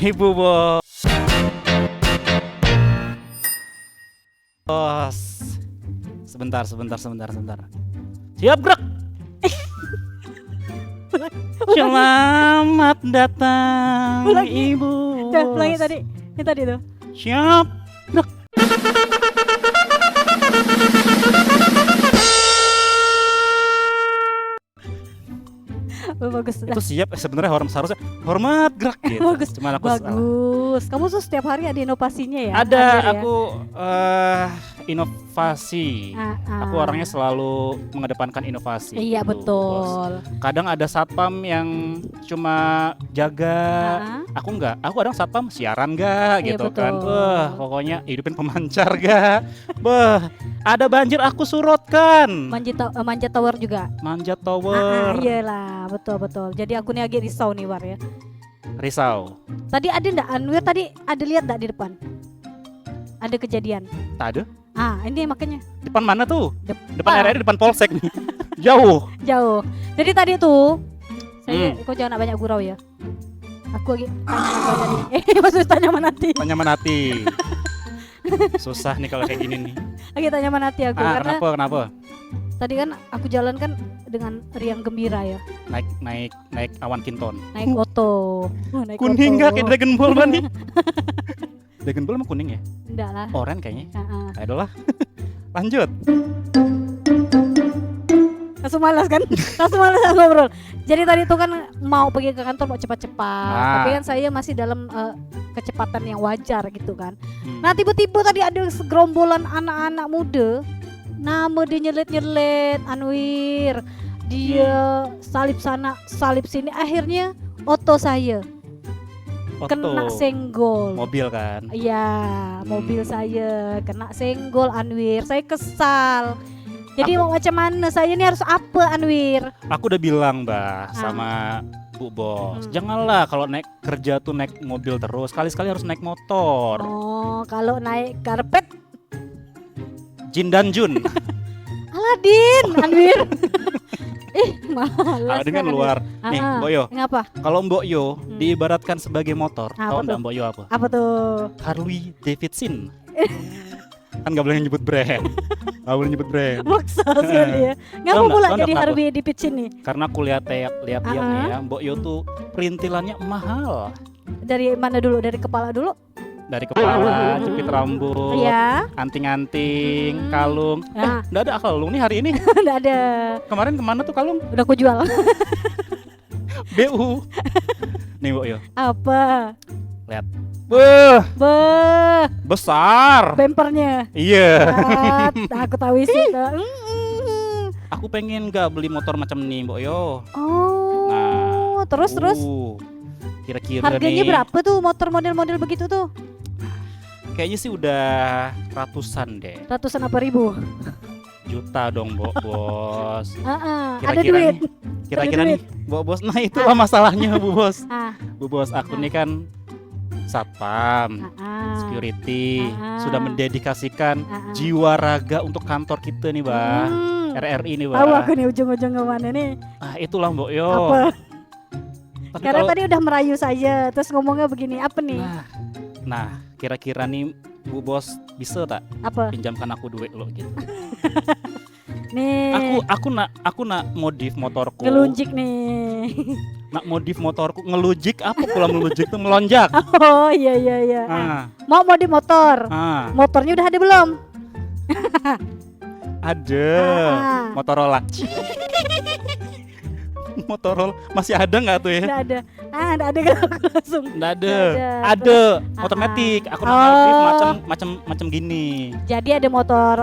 Ibu bos. Sebentar. Siap gerak. Selamat datang Ulangi. Ibu Udah, bos. ulangi tadi. Yang tadi tuh. Siap gerak. Oh, bagus. Itu siap sebenarnya seharusnya hormat gerak gitu. Bagus. Cuman aku salah. Bagus. Kamu tuh setiap hari ada inovasinya ya? Ada Anwir ya? aku inovasi. Aku orangnya selalu mengedepankan inovasi. Iya gitu, bos. betul. Kadang ada satpam yang cuma jaga, aku enggak. Aku kadang satpam siaran enggak Iya, gitu kan. betul. Pokoknya hidupin pemancar enggak. Ada banjir aku surutkan. Manjat tower juga. Manjat tower. Iyalah, betul. Jadi aku nih agak risau nih War ya. Risau. Tadi ada ndak Anwir tadi ada lihat ndak di depan? Ada kejadian. Tak ada. Ini makanya Depan mana tuh? Depan Depan. RRI, depan polsek nih. Jauh. jauh. Jadi tadi tuh kau jangan banyak gurau ya. Aku lagi tanya apa tadi? Maksud tanya Manati. Tanya Manati. Susah nih kalau kayak gini nih. Lagi tanya Manati aku karena Kenapa? tadi kan aku jalan kan dengan riang gembira ya. Naik awan kinton. Naik oto. Naik Kuning oto. gak kayak Dragon Ball ban nih? Dragon Ball emang kuning ya? Enggak lah. Oranye kayaknya. Heeh. Ayo lah. Lanjut. Langsung malas kan? Langsung malas ngobrol. Jadi tadi tuh kan mau pergi ke kantor mau cepat-cepat. Tapi kan saya masih dalam kecepatan yang wajar gitu kan. Nah tiba-tiba tadi ada segerombolan anak-anak muda. Nama dia nyelet-nyelet Anwir. Dia salip sana, salip sini. Akhirnya oto saya kena senggol. Mobil kan. Iya, mobil saya kena senggol Anwir. Saya kesal. Jadi mau macam mana saya ini harus apa Anwir? Aku udah bilang sama Bu Bos, janganlah kalau naik kerja tuh naik mobil terus. Sekali-sekali harus naik motor. Oh, kalau naik karpet Jin dan Jun. Aladin Anwir. Malas. Aladin kan luar. Nih, Mbok Yo. Ngapa? Kalau Mbok Yo diibaratkan sebagai motor, Apa tahu tuh? enggak Mbok Yo apa? Apa tuh? Harley Davidson. Kan gak boleh nyebut brand. Gak boleh nyebut brand. Maksa sekali ya. Ngapa Tahu pula nggak jadi kenapa? Harvey di pitch ini? Karena aku lihat dia nih ya, Mbok Yo tuh perintilannya mahal. Dari mana dulu? Dari kepala dulu? Dari kepala, jepit rambut, Iya. anting-anting, kalung. Ya. Nggak ada kalung nih hari ini. Enggak ada. Kemarin kemana tuh kalung? Udah aku jual. BU. Nih Mbok Yo, Apa? lihat. Beh, Besar. bempernya. Iya. Aku tahu isi. Aku pengen gak beli motor macam nih Mbok Yo. Oh, terus. Kira-kira Harganya nih. berapa tuh motor model-model begitu tuh? Kayaknya sih udah ratusan deh. Ratusan apa ribu? Juta dong, Bos. Ada Kira-kira duit. nih. Kira-kira Ada nih, Bos. Nah, itulah masalahnya, Bu Bos. Ah, Bu Bos, aku nih kan satpam, security, sudah mendedikasikan jiwa raga untuk kantor kita nih, Bah. RRI nih, Bah. Tahu aku nih ujung-ujung kemana nih? Itulah, Mbok Yo. Apa? Tapi Karena kalau- tadi udah merayu saya, terus ngomongnya begini, apa nih? Nah, kira-kira nih Bu Bos bisa tak Apa? pinjamkan aku duit lo gitu. Nih, Aku nak modif motorku. ngelunjik nih. Nak modif motorku ngelujik apa pula melujik tuh melonjak. Oh iya. Mau di motor. Motornya udah ada belum? Ada Ah. Motorola. Motorola masih ada nggak tuh ya? Nggak ada. Nggak ada kan aku langsung. Nggak ada. Nggak ada. Ada motor metik. Aku nak modif macam gini. Jadi ada motor.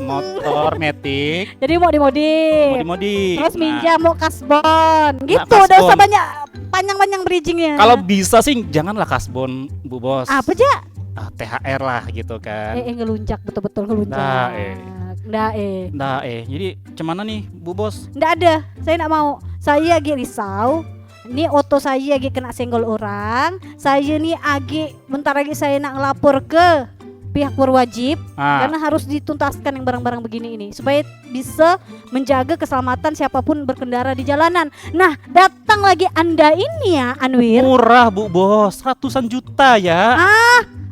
Motor metik. Jadi mau dimodif. Modif. Terus minjam mau kasbon. Gitu, kasbon. udah usah banyak panjang-panjang bridgingnya. Kalau bisa sih janganlah kasbon, Bu Bos. apa aja? THR lah gitu kan. Ngelunjak betul-betul ngelunjak. Nah, jadi cemana nih Bu Bos? Nggak ada, saya nggak mau. Saya lagi risau. Ini oto saya lagi kena senggol orang. Saya nih bentar lagi saya nak ngelapor ke pihak berwajib Ah. karena harus dituntaskan yang barang-barang begini ini supaya bisa menjaga keselamatan siapapun berkendara di jalanan. Nah, datang lagi Anda ini ya, Anwir. Murah Bu Bos, ratusan juta ya.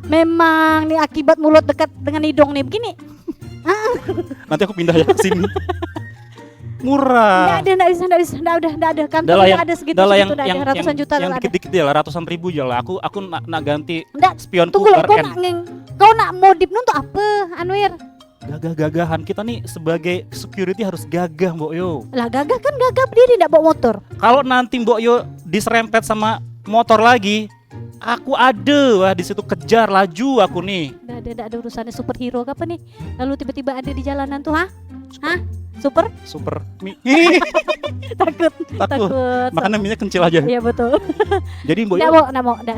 Memang nih akibat mulut dekat dengan hidung nih begini. Nanti aku pindah ya ke sini. Murah. Enggak bisa, enggak ada. Kantor Adalah enggak ada segitu, adalah segitu, enggak ada. Ratusan juta yang enggak ada. dikit-dikit ya lah, ratusan ribu ya lah. Aku nak ganti Enggak, spionku tunggu loh, RN. kau nak modif untuk apa, Anwir? Gagah-gagahan kita nih sebagai security harus gagah Mbok Yo. Lah gagah kan gagah berdiri enggak bawa motor. Kalau nanti Mbok Yo diserempet sama motor lagi, aku ada wah di situ kejar laju aku nih. Enggak ada urusannya superhero apa nih? Lalu tiba-tiba ada di jalanan tuh, Hah? Super? Takut. Makanya minyak kencil aja. Iya betul. Jadi Mbok Yo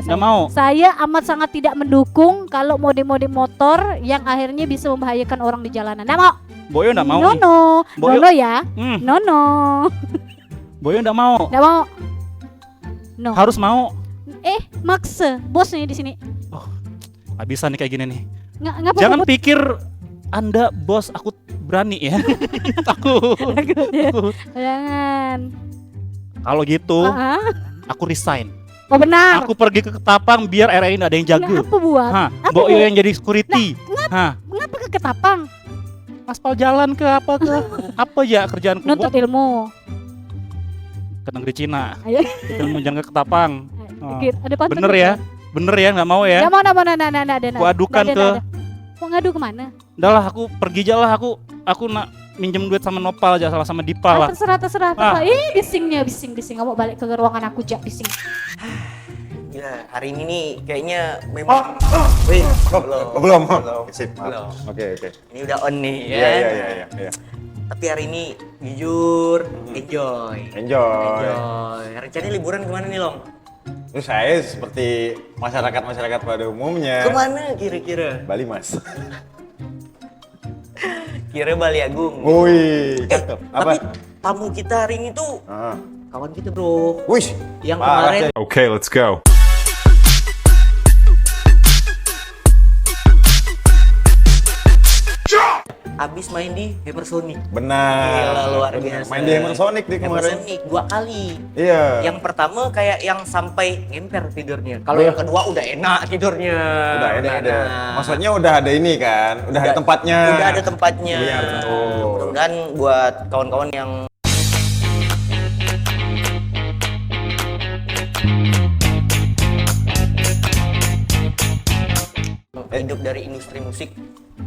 Nggak mau. Saya amat sangat tidak mendukung kalau mode-mode motor yang akhirnya bisa membahayakan orang di jalanan. Nggak mau. Mbok Yo enggak mau nih. Mbok Yo- No ya. Hmm, No. Mbok Yo enggak mau. Nggak mau. No. Harus mau. Maksa bos nih di sini. Nggak bisa nih kayak gini nih. Ngapa? Jangan pikir Anda bos, aku berani ya. Takut. Takut ya. Takut. Jangan. Kalau gitu, Ah, aku resign. Oh benar. Aku pergi ke Ketapang biar RI ini ada yang jaga. Apa buat? Hah, Apa Mbok Yo buat? yang jadi security. Hah, Ngapa ke Ketapang? aspal jalan ke apa ke? Apa ya kerjaanku Nuntut buat ilmu. ke negeri Cina. Ayo. Ilmu jangan ke Ketapang. Oh. Ada pantun. Bener ya? Bener ya, nggak mau ya? Nggak mau, ada. Aku adukan ke. Mau ngadu kemana? Udah lah, aku pergi aja lah. Aku nak minjem duit sama Nopal aja, salah sama Dipal lah. Terserah. Bisingnya, bising. Nggak mau balik ke ruangan aku, Jak, bising. Gila, hari ini nih kayaknya memang Wih, Belum. Sip, maaf. Belum. Oke. Ini udah on nih ya. Iya. Tapi hari ini jujur enjoy. Rencananya liburan kemana nih, Long? Terus saya seperti masyarakat pada umumnya. Kemana kira-kira? Bali, Mas. Kira Bali Agung. Wih, cakep. Tapi tamu kita hari ini tuh Ah. kawan kita, Bro. Wih, Yang parah, kemarin Cek. Okay, let's go. abis main di Hypersonic. Benar. Gila, luar biasa. Main di Hammersonic di kemarin. Hypersonic 2 kali. Iya. Yang pertama kayak yang sampai ngemper tidurnya. Kalau yang kedua udah enak tidurnya. Udah enak ada. Maksudnya udah ada ini kan, udah ada tempatnya. Udah ada tempatnya. Iya, betul. Mudah-mudahan buat kawan-kawan yang hidup dari industri musik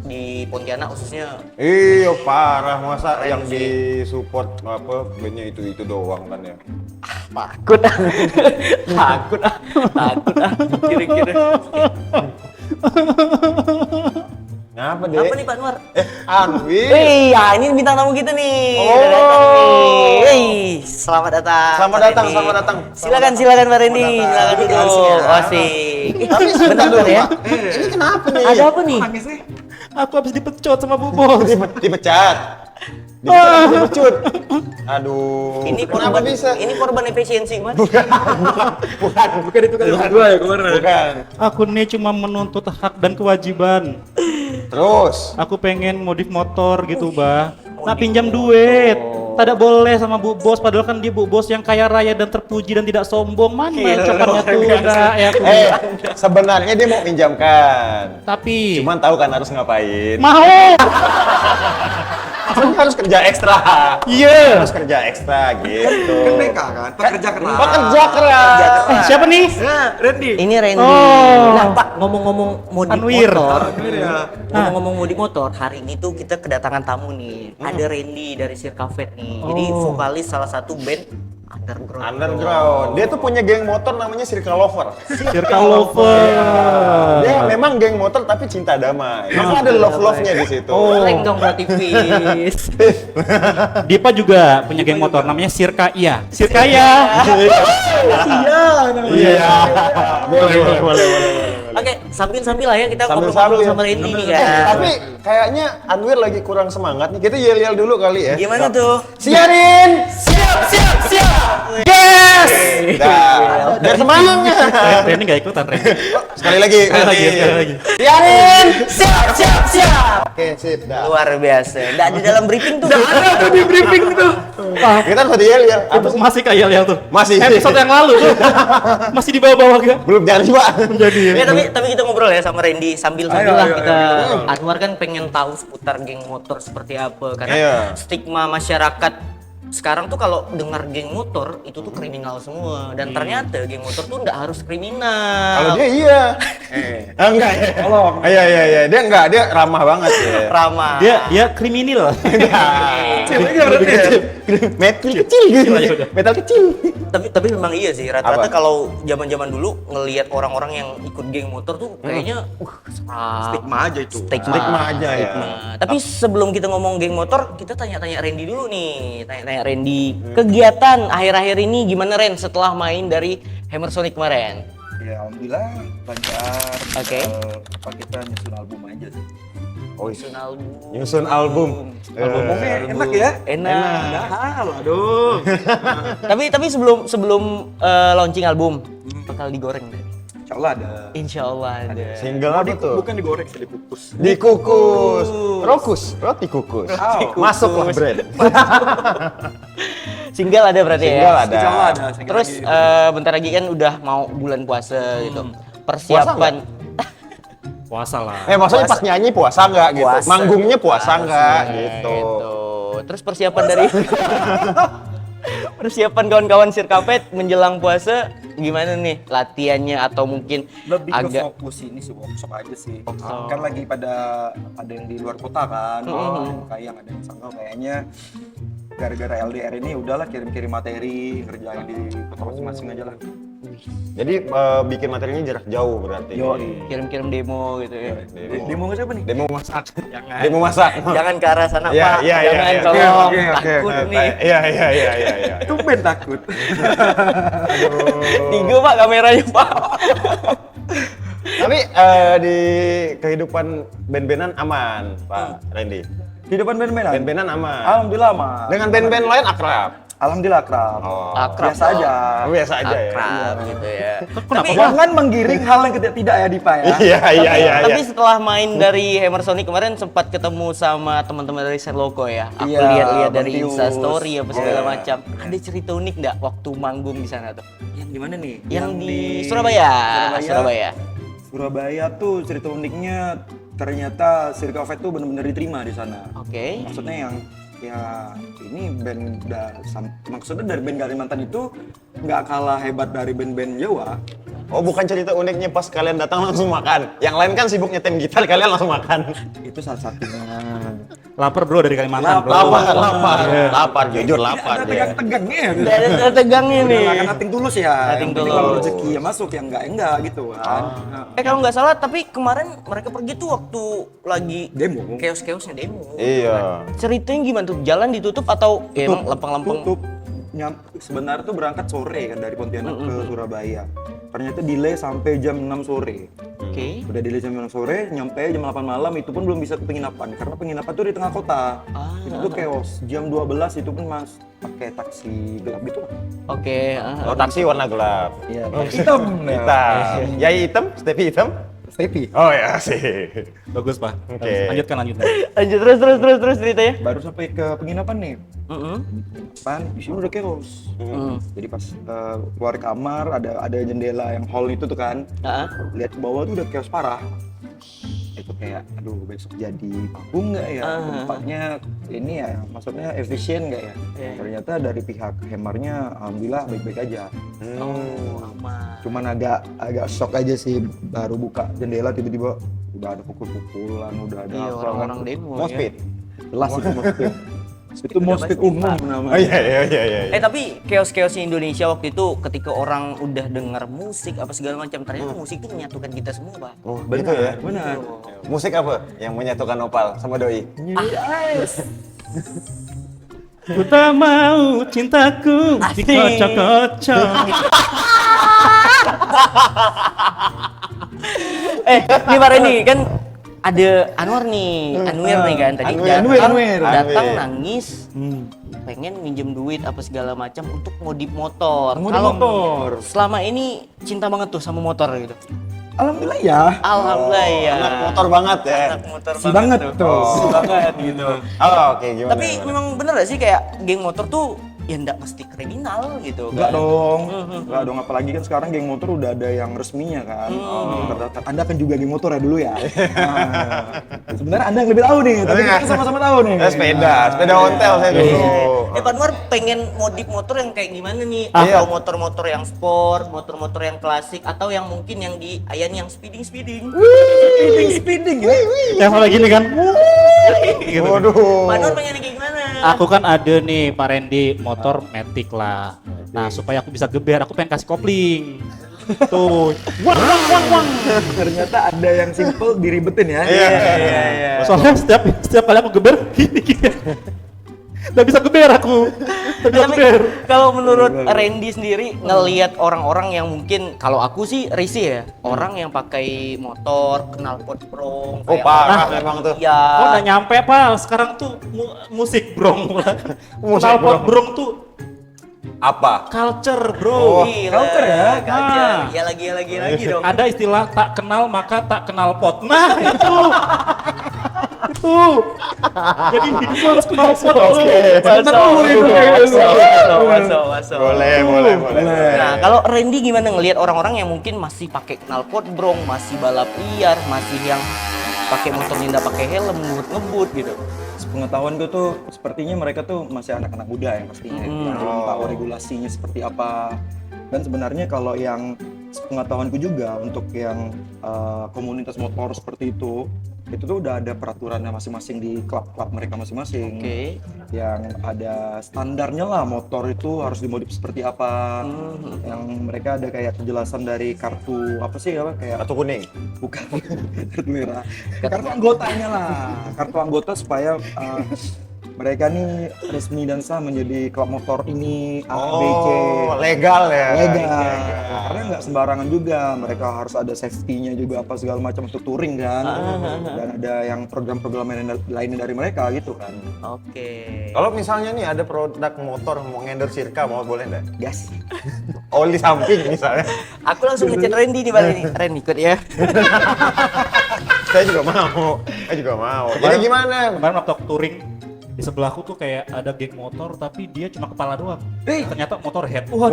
di Pontianak khususnya. Iya, parah masa Keren yang sih. disupport apa bandnya itu doang kan ya. Takut kira-kira. Ngapa deh? Apa nih Pak Anwar? Anwir. Ya ini bintang tamu kita nih. Oh. Udah datang nih. Selamat datang. Selamat Pak datang, Randy. selamat datang. Silakan Pak Randy. Silakan Duduk, duduk. harusnya. Oh, asik. Tapi sebentar Bentar dulu, ya. Pak. Ini kenapa nih? Ada apa nih? Aku habis dipecut sama Bu Bos. Dipecat. Dipecut. Aduh. Ini kenapa korban bisa? Ini korban efisiensi, Mas. Bukan itu kan dua ya kemarin. Bukan. Aku nih cuma menuntut hak dan kewajiban. Terus. Aku pengen modif motor gitu, Bah. Nah, pinjam duit. Tidak boleh sama Bu Bos, padahal kan dia Bu Bos yang kaya raya dan terpuji dan tidak sombong. Mana cokannya tuh udah ya aku. Sebenarnya dia mau pinjamkan. Tapi Cuman tahu kan harus ngapain. mau. Maksudnya harus kerja ekstra. Iya. Harus kerja ekstra gitu. kan pekerja keras. Pekerja keras. Siapa nih? Randy. Ini Randy. Oh. Nah, Pak, ngomong-ngomong modif Anwir. motor. Ya. Ngomong-ngomong modif motor, hari ini tuh kita kedatangan tamu nih. Ada Randy dari Sirkavet nih. Jadi vokalis salah satu band Underground. Dia tuh punya geng motor namanya Circle Lover. Circle Lover. Dia memang geng motor tapi cinta damai. Maka ada love-love-nya di situ. Leng dong berarti Fis. Dipa juga punya geng motor namanya Sirka Iya. Sirka Iya. Iya. Boleh. Oke, sambil-sambil lah ya kita Sambil-sambil ngobrol sama Randy nih kan. Tapi kayaknya Anwir lagi kurang semangat nih. Kita yel-yel dulu kali ya. Gimana tuh? Siarin! Siap. Yes. Dah. Biar semangat. Randy nggak ikutan, Randy. Sekali lagi. Sekali lagi. Yarin, siap. Oke, sip. Dah. Luar biasa. Nggak di dalam briefing tuh. Ada di briefing tuh. Kita tadi ya. Itu masih kayak yang tuh. Masih. Episode yang lalu tuh. Masih di bawah-bawah kan? Belum jangan coba. Jadi ya. Ya, tapi kita ngobrol ya sama Randy sambil Ayo, lah ayo, kita ayo. Anwar kan pengen tahu seputar geng motor seperti apa karena Iya. stigma masyarakat sekarang tuh kalau dengar geng motor itu tuh kriminal semua dan ternyata geng motor tuh nggak harus kriminal. Kalau dia iya. Enggak ya. Tolong. Iya. Dia ramah banget ya. ramah. Dia kriminal. Kecil aja berarti ya. Metal kecil gitu. Ya udah. Metal kecil. Tapi memang iya sih rata-rata Apa? kalau zaman-zaman dulu ngelihat orang-orang yang ikut geng motor tuh kayaknya seram. Stigma aja itu. Stigma aja ya. Nah, tapi sebelum kita ngomong geng motor, kita tanya-tanya Randy dulu nih. Tanya-tanya Randy, kegiatan akhir-akhir ini gimana Ren setelah main dari Hammer Sonic kemarin? Ya alhamdulillah lancar. Oke. Apa kita nyusun album aja sih. Oh, Nyusun album. nyusun album. Albumnya enak ya? Enak. Mahal, aduh. Tapi sebelum launching album bakal digoreng deh. Insyaallah ada. Insya Allah ada. Single apa tuh? Bukan digoreng sih, dikukus. Dikukus. Roti kukus. Masuk lah brand. Single ada berarti ya? Single ada. Insyaallah ada. single Terus lagi. bentar lagi kan udah mau bulan puasa gitu. Persiapan Puasa lah. Maksudnya pas nyanyi puasa nggak gitu? Puasa. Manggungnya puasa nggak gitu? gitu. Terus persiapan dari persiapan kawan-kawan Sirkapet menjelang puasa gimana nih latihannya atau mungkin lebih ke agak fokus ini sih workshop aja sih. Kan lagi pada ada yang di luar kota kan. Kayak yang ada yang sana kayaknya gara-gara LDR ini udahlah kirim-kirim materi, ngerjain di kota masing-masing aja lah. Jadi bikin materinya jarak jauh berarti. kirim-kirim demo gitu ya. Demo siapa nih? Demo masak. Demo masak. Jangan ke arah sana Iya, Pak. iya, iya, Jangan iya. tolong Oke, takut nih. Iya. Tumben takut. Tiga Pak kameranya Pak. Tapi di kehidupan band-bandan aman, Pak Randy. Di depan band-bandan? Band-bandan aman. Alhamdulillah mah. Dengan band-band lain akrab. Alhamdulillah akrab. Oh. Akrab Biasa aja. Oh, biasa aja ya. Akrab gitu ya. Kenapa? Jangan menggiring hal yang tidak ya Dipa ya. Iya. Tapi setelah main dari Hammer Sonic kemarin sempat ketemu sama teman-teman dari Serloko ya. Aku Iya, lihat-lihat dari Bang Tius. Insta story apa segala Iya. macam. Ada cerita unik nggak waktu manggung di sana tuh? Yang di mana nih? Yang di Surabaya. Surabaya tuh cerita uniknya ternyata Sirkafet tuh benar-benar diterima di sana. Oke. Maksudnya yang ya ini band maksudnya dari band Kalimantan itu nggak kalah hebat dari band-band Jawa. Oh, bukan cerita uniknya pas kalian datang langsung makan. Yang lain kan sibuk nyetem gitar, kalian langsung makan. Itu salah satunya. Lapar bro dari Kalimantan bro. Lapar, jujur lapar Ada dia. tegang-tegangnya ya. Ada tegangnya nih. Udah nating tulus ya. Nating Yang penting tulus. kalau rezeki ya masuk, yang enggak gitu kan. Nah, Kalau nggak salah, tapi kemarin mereka pergi tuh waktu lagi demo. chaos-chaosnya demo. Iya. Ceritanya gimana tuh? Jalan ditutup atau ya emang lempeng-lempeng? Tutup. Sebenarnya tuh berangkat sore kan dari Pontianak ke Surabaya. Ternyata delay sampai jam 6 sore. Oke. Udah delay jam 6 sore, nyampe jam 8 malam itu pun belum bisa ke penginapan karena penginapan tuh di tengah kota. Itu tuh chaos. Jam 12 itu pun Mas pakai taksi gelap gitu. Oke. Oh, taksi warna gelap. Iya, hitam. Hitam. Yai hitam, Stepi hitam. Stepi. Oh ya sih. Bagus Pak. Oke. Lanjutkan. Lanjut terus ceritanya. Baru sampai ke penginapan nih. Mm-mm. Di sini udah chaos. Mm. Jadi pas keluar kamar ada jendela yang hall itu tuh kan. Lihat ke bawah tuh udah chaos parah. Itu kayak aduh besok jadi panggung nggak ya? Tempatnya ini ya maksudnya efisien nggak ya? Ternyata dari pihak Hemarnya alhamdulillah baik-baik aja. Oh, aman. Cuman agak shock aja sih baru buka jendela tiba-tiba udah ada pukul-pukulan, udah ada Iya, apa orang-orang demo Mospit. Jelas itu mospit. Itu mospit umum namanya. Oh iya. Tapi chaos-chaosnya Indonesia waktu itu ketika orang udah dengar musik apa segala macam, ternyata musik itu menyatukan kita semua, Pak. Oh, betul ya. Benar. Musik apa yang menyatukan Opal sama Doi? Ku tak mau cintaku dikocok-kocok. Nih Pak Reni, kan ada Anwar nih, Anwar nih kan tadi Anwar. datang nangis, pengen minjem duit apa segala macam untuk modif motor. Kalau selama ini cinta banget tuh sama motor gitu. Alhamdulillah ya. Alhamdulillah ya. Anak motor banget ya. Anak motor Si banget tuh. Si banget gitu. Oh, oke, gimana? Tapi memang bener gak sih kayak geng motor tuh ya nggak mesti kriminal gitu Enggak kan? dong, enggak dong. Apalagi kan sekarang geng motor udah ada yang resminya kan. Terdaftar. Anda kan juga geng motor ya dulu ya. Nah, sebenarnya Anda yang lebih tahu nih, tapi kita sama-sama tahu nih. Sepeda ontel saya dulu. Pak Anwar pengen modif motor yang kayak gimana nih? Iya. Atau motor-motor yang sport, motor-motor yang klasik, atau yang mungkin yang di Ayan yang speeding. Speeding ya. Yang sama gini kan. Gitu. Waduh. Pak Anwar pengen kayak gimana? Aku kan ada nih Pak Randy motor matic lah. Nah supaya aku bisa geber, aku pengen kasih kopling. Tuh, wang. Ternyata ada yang simple diribetin ya. Iya. Soalnya setiap kali aku geber gini. Nggak bisa geber aku. Nggak bisa Tapi geber. kalau menurut Randy sendiri ngelihat orang-orang yang mungkin kalau aku sih risih ya, orang yang pakai motor knalpot brong. Oh, parah memang tuh. Ya. Oh udah nyampe Pak, sekarang tuh musik brong. Knalpot brong tuh Apa? culture bro. Gila, culture ya? Culture. Ah. Ya lagi dong. Ada istilah tak kenal maka tak kenal pot. Nah itu. Itu. Jadi itu harus kenal pot bro. Masuk. Boleh. Nah, kalau Randy gimana ngelihat orang-orang yang mungkin masih pakai knalpot brong, masih balap liar, masih yang pakai motornya nggak pakai helm, ngebut gitu. Sepengetahuan gue tuh sepertinya mereka tuh masih anak-anak muda ya pastinya. Yang belum tahu regulasinya seperti apa. Dan sebenarnya kalau yang sepengetahuanku juga untuk yang komunitas motor seperti itu tuh udah ada peraturannya masing-masing di klub-klub mereka masing-masing. Oke. Yang ada standarnya lah, motor itu harus dimodif seperti apa. Yang mereka ada kayak kejelasan dari kartu apa sih apa kayak Kartu kuning. bukan kartu merah. Kartu anggotanya lah, kartu anggota supaya mereka nih resmi dan sah menjadi klub motor ini A, B, C. Oh, legal ya. Legal. Karena nggak sembarangan juga, mereka harus ada safety-nya juga apa segala macam untuk touring kan. Dan ada yang program-program lainnya dari mereka gitu kan. Oke. Kalau misalnya nih ada produk motor mau endorse Sirka, mau boleh nggak? Gas. Oli samping misalnya. Aku langsung ngechat Randy di balik nih. Ren ikut ya. Saya juga mau. Jadi gimana? Kemarin waktu aku touring di sebelahku tuh kayak ada geng motor tapi dia cuma kepala doang. Ternyata motor head. Wah,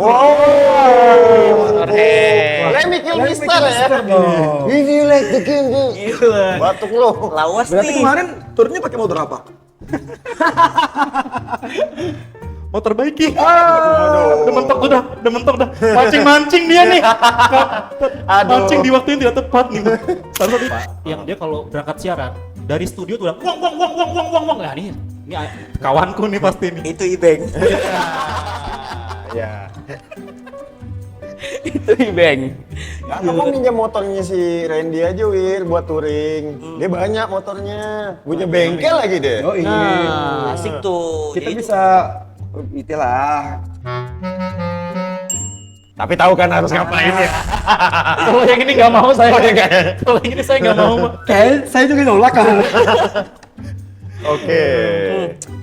Let me kill Mister ya. If you like the king, Gila. batuk lo. Lawas Berarti nih. kemarin turnya pakai motor apa? motor biking. Udah mentok dah. Mancing dia nih. Mancing di waktu yang tidak tepat nih. Seharusnya Pak, yang dia kalau berangkat siaran dari studio tuh udah wong. Nah, ini kawanku nih pasti nih. Itu Ibeng. Ya. Itu Ibeng. Aku mau minjem motornya si Randy aja Wir buat touring. Dia banyak motornya. Punya bengkel lagi deh. Oh iya. Nah, asik tuh. Kita Ya itu. bisa itulah. Tapi tahu kan harus ngapain ya. Kalau yang ini nggak mau saya. Kalau yang ini saya nggak mau. Kayak saya juga nolak kan. Oke.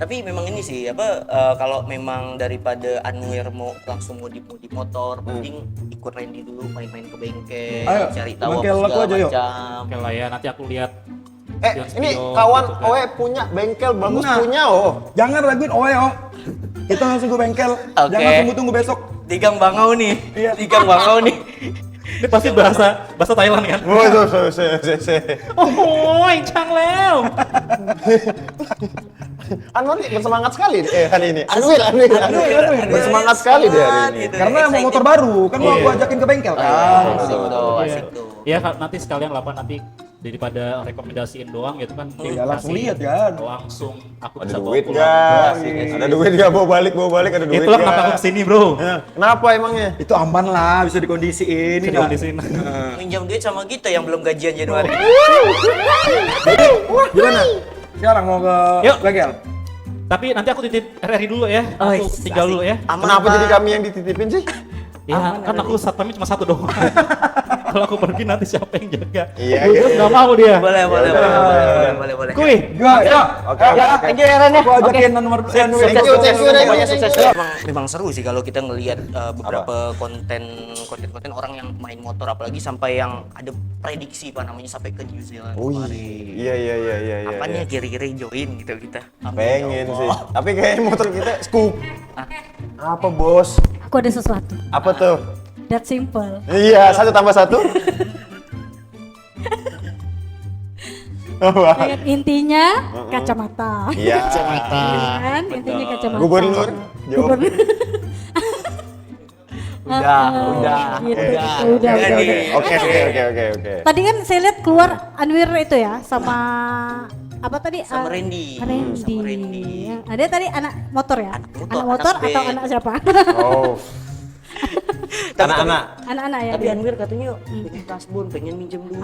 Tapi memang ini sih kalau memang daripada Anwar mau langsung modif motor, mending ikut Randy dulu main-main ke bengkel, Ayo, cari tahu apa bengkel aku segala aja, yuk. macam. Oke lah ya, nanti aku lihat. Ini Spion-spion kawan gitu kan. Oe punya bengkel bagus Nah. punya oh. Jangan raguin Oe oh. Kita langsung ke bengkel. Oke. Jangan tunggu-tunggu besok. Di Gang Bangau nih. Iya. Di Gang Bangau nih. Ini pasti bahasa Thailand kan? Oh, Oh, Chang Leo. Anwar nih bersemangat sekali hari ini. Anwar. Bersemangat sekali dia hari ini. Gitu, Karena mau excited. motor baru, kan mau aku ajakin ke bengkel kan. Asik tuh, asik tuh. Ya nanti sekalian lapan nanti daripada rekomendasiin doang gitu kan. Ya, langsung dikasih, lihat kan. Langsung aku Ada bisa bawa duit pulang. nggak? Asik. Ada duit nggak? Bawa balik ada duit. Itulah kenapa aku kesini bro. Kenapa emangnya? Itu aman lah, bisa dikondisiin. Bisa di sini. Minjam duit sama kita yang belum gajian Januari. Gimana? Sekarang mau ke Yuk. bengkel? Tapi nanti aku titip RRI dulu ya. Oh, Aku tinggal asik. dulu ya. Aman, Kenapa Pak. jadi kami yang dititipin sih? Ya kan aku satpamnya cuma satu doang. Kalau aku pergi nanti siapa yang jaga? Iya, Bu iya, Bos iya. nggak mau dia. Boleh. Kuy. Ya. Oke, Thank you ya Ren ya. Aku ajakin nomor Thank you, Ren. Pokoknya sukses. Memang seru sih kalau kita ngelihat beberapa konten orang yang main motor, apalagi sampai yang ada prediksi namanya sampai ke New Zealand kemarin. Iya. Apanya kira-kira join gitu kita? Pengen sih. Tapi kayaknya motor kita scoop. Apa bos? Aku ada sesuatu. Apa tuh? That simple. Iya, 1 tambah 1. Apa? Lihat, intinya kacamata. Iya. Kan? Intinya kacamata. Gubernur. Jawab. Gubernur. Gitu. Udah. Oke. Tadi kan saya lihat keluar Anwir itu ya sama apa tadi? Sama Randy. Randy. Sama Randy. Ada tadi anak motor ya? Anak motor, Anak motor anak atau band. anak siapa? Oh. Anak-anak. Anak-anak ya. Tapi Anwir katanya pengen kasbon, pengen minjem dulu.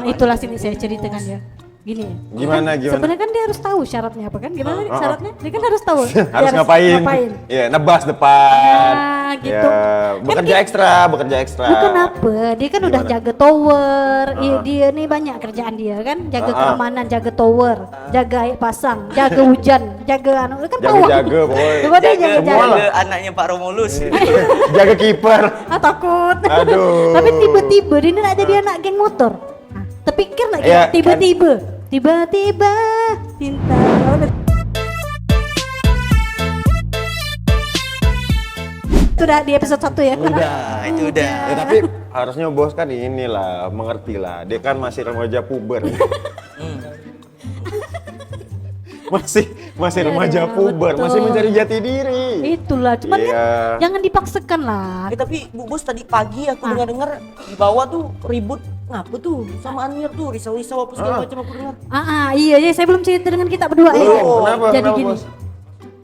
Itulah sini saya ceritakan ya. Gini ya. Gimana? Sebenarnya kan dia harus tahu syaratnya apa kan? Gimana tadi syaratnya? Dia kan harus tahu. Dia Harus ngapain? Iya, nebas depan. Nah, gitu. Ya, bekerja ekstra. Bukan apa, dia kan udah jaga tower. Dia nih banyak kerjaan dia kan, jaga keamanan, jaga tower, jaga air pasang, jaga hujan, jaga anu kan pawang. Jaga, boy. Coba dia jaga. Jaga anaknya Pak Romulus. Jaga kiper. Takut. Aduh. Tapi tiba-tiba dia nak jadi anak geng motor. Nah, terpikir lagi Ya, tiba-tiba cinta. Itu udah di episode 1 ya. Itu udah. Ya, tapi harusnya bos kan inilah, mengerti lah. Dia kan masih remaja puber. masih remaja puber, betul. masih mencari jati diri. Itulah, cuman Iya. kan jangan dipaksakan lah. Tapi Bu Bos tadi pagi aku dengar di bawah tuh ribut ngapa tuh sama Anwir tuh risau-risau apa segala macam aku dengar. Iya, saya belum cerita dengan kita berdua ya. Kenapa? Jadi Kenapa, gini. Bos?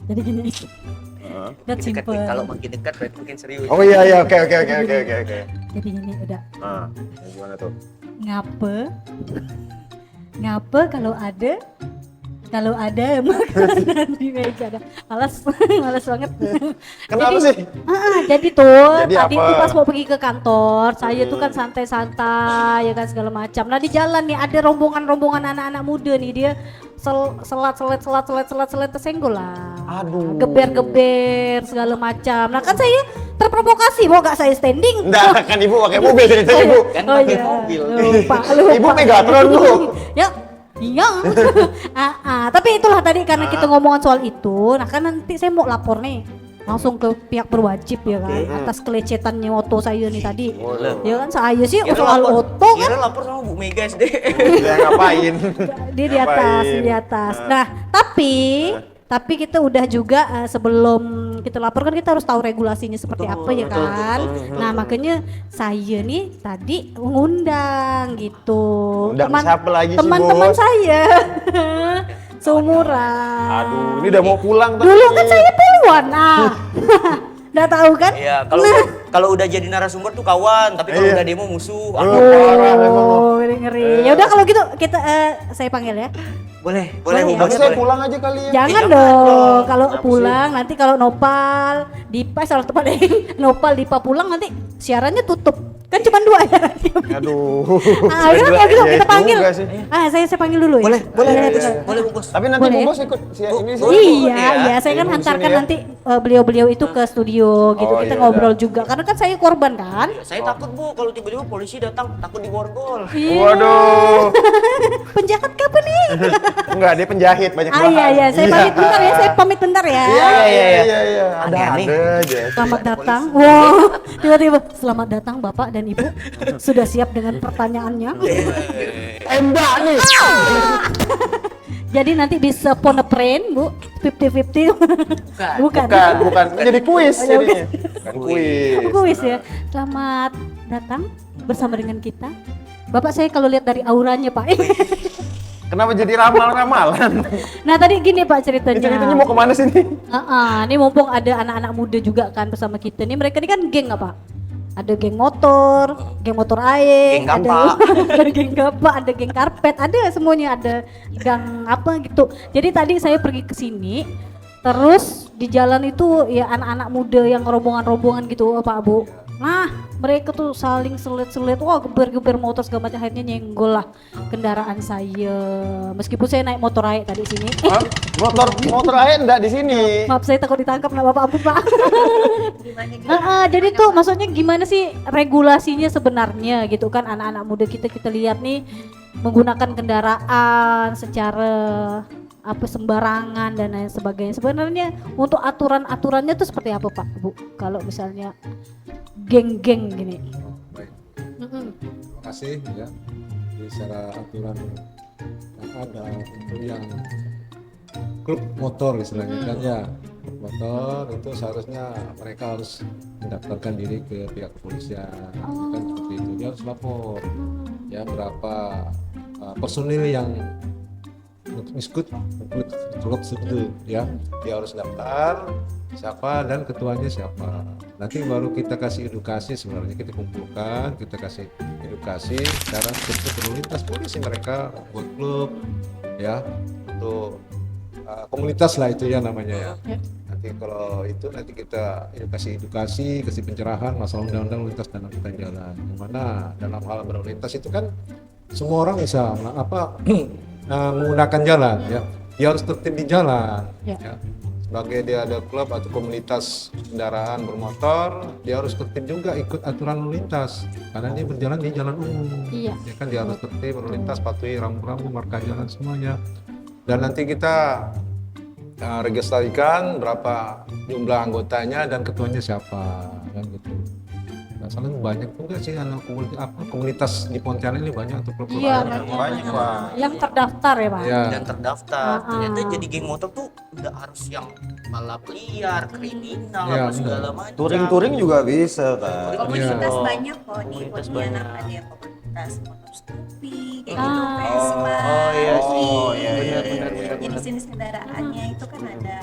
Jadi gini. That Dekat simple. kalau makin dekat berarti makin serius. Oh iya, oke. Jadi gini udah. Gimana tuh? Ngapa kalau ada makanan di meja ada. Malas banget. Kenapa Jadi, sih? Jadi tuh Jadi tadi apa? tuh pas mau pergi ke kantor, saya tuh kan santai-santai ya kan segala macam. Nah di jalan nih ada rombongan anak-anak muda nih, dia selat tersenggol lah. Aduh. Geber segala macam. Nah kan saya terprovokasi, mau gak saya standing? Enggak, kan ibu pakai mobil ceritanya ibu. Kan pakai mobil. Lupa. Ibu Megatron bu. Ya, iya. Tapi itulah tadi karena kita ngomongan soal itu. Nah kan nanti saya mau lapor nih langsung ke pihak berwajib ya kan atas kelecetannya oto saya nih tadi. Ya kan saya sih soal oto kan Kira lapor sama Bu Mega SD. Dia ngapain? dia di atas. Nah, tapi kita udah juga sebelum kita laporkan kita harus tahu regulasinya seperti apa ya kan. Nah, makanya saya nih tadi mengundang gitu. Undang siapa lagi sih, Teman-teman Bos? saya. Seumuran. Aduh, ini udah mau pulang tadi. Dulu kan saya puluhan. Udah tahu kan? Iya, kalau udah jadi narasumber tuh kawan, tapi kalau udah demo musuh. Parah memang. Oh, ngeri. Ya udah kalau gitu kita saya panggil ya. Boleh Bu Boleh, Bos. Tapi saya pulang aja kali ya. Jangan dong, kalau pulang nanti kalau Nopal, Dipa salah tepat deh. Nopal, Dipa pulang nanti siarannya tutup. Kan cuma 2 ya. Aduh. Udah kalau gitu Ya kita panggil. juga sih. Saya panggil dulu ya. Boleh Bu Bos. Tapi nanti Boleh. Bu Bos ikut ini sih. Iya, saya kan Ilmu di hantarkan sini ya. nanti beliau-beliau itu ke studio gitu. Oh, Kita iya, ngobrol juga karena kan saya korban kan. Saya takut Bu kalau tiba-tiba polisi datang, takut diborgol. Waduh. Penjahat kapan nih? Enggak, dia penjahit banyak bahan. Iya, saya pamit bentar ya. Saya pamit bentar ya. Iya. Aneh-aneh. Ada aja. Selamat datang. Wow, tiba-tiba selamat datang Bapak dan Ibu. Sudah siap dengan pertanyaannya? Tembak nih. Jadi nanti bisa phone a friend, Bu. 50-50. Bukan. Bukan. Jadi kuis jadinya. Bukan kuis. Kuis ya. Selamat datang bersama dengan kita. Bapak saya kalau lihat dari auranya, Pak. Kenapa jadi ramal-ramalan? Nah, tadi gini Pak Ini ceritanya. ceritanya mau kemana sih nih? Ini mumpung ada anak-anak muda juga kan bersama kita. Nih mereka ini kan geng apa? Ada geng motor air, Geng gapak. ada geng gapak, ada geng karpet, ada semuanya, ada gang apa gitu. Jadi tadi saya pergi ke sini, terus di jalan itu ya anak-anak muda yang rombongan-rombongan gitu, Pak Bu. Nah, mereka tuh saling selit-selit, wah geber-geber motor segala macam, akhirnya nyenggol lah kendaraan saya. Meskipun saya naik motor aik tadi sini. Hah? Motor aja enggak di sini. Maaf saya takut ditangkap, nggak apa-apa ampun Pak. Jadi tuh maksudnya gimana sih regulasinya sebenarnya gitu kan, anak-anak muda kita lihat nih menggunakan kendaraan secara apa sembarangan dan lain sebagainya. Sebenarnya untuk aturan-aturannya tuh seperti apa Pak Bu? Kalau misalnya geng-geng gini. Baik, Mm-mm. terima kasih ya. Jadi secara aturan yang ada untuk yang klub motor istilahnya kan ya, klub motor itu seharusnya mereka harus mendaftarkan diri ke pihak kepolisian, kan seperti itu. Dia harus lapor ya berapa personil yang ikut klub tersebut ya, dia harus daftar siapa dan ketuanya siapa. Nanti baru kita kasih edukasi, sebenarnya kita kumpulkan, kita kasih edukasi cara struktur berlalu lintas polisi mereka buat klub ya, untuk komunitas lah itu ya namanya ya. Nanti kalau itu nanti kita edukasi, kasih pencerahan masalah undang-undang lalu lintas dan angkutan jalan. Dimana dalam hal berlalu lintas itu kan semua orang bisa menggunakan jalan ya, dia harus tertib di jalan ya. Sebagai dia ada klub atau komunitas kendaraan bermotor, dia harus tertib juga ikut aturan lalu lintas karena dia berjalan di jalan umum. Iya. Ya kan dia harus tertib berlalu lintas, patuhi rambu-rambu, marka jalan semuanya. Dan nanti kita registrasikan berapa jumlah anggotanya dan ketuanya siapa kan gitu. Soalnya banyak juga sih anak komunitas di Pontianak ini banyak untuk klub. Iya, Banyak, Pak. yang terdaftar ya Pak. Ya. Dan terdaftar. Ternyata jadi geng motor tuh nggak harus yang balap liar, kriminal, Iya, apa segala macam. Touring juga bisa kan. Komunitas Iya. banyak kok di Komunitas Pontianak, banyak. ada yang komunitas motor Scoopy kayak Ah. gitu, Vespa, Oh, iya sih. Audi. Benar. Jenis-jenis kendaraannya itu kan ada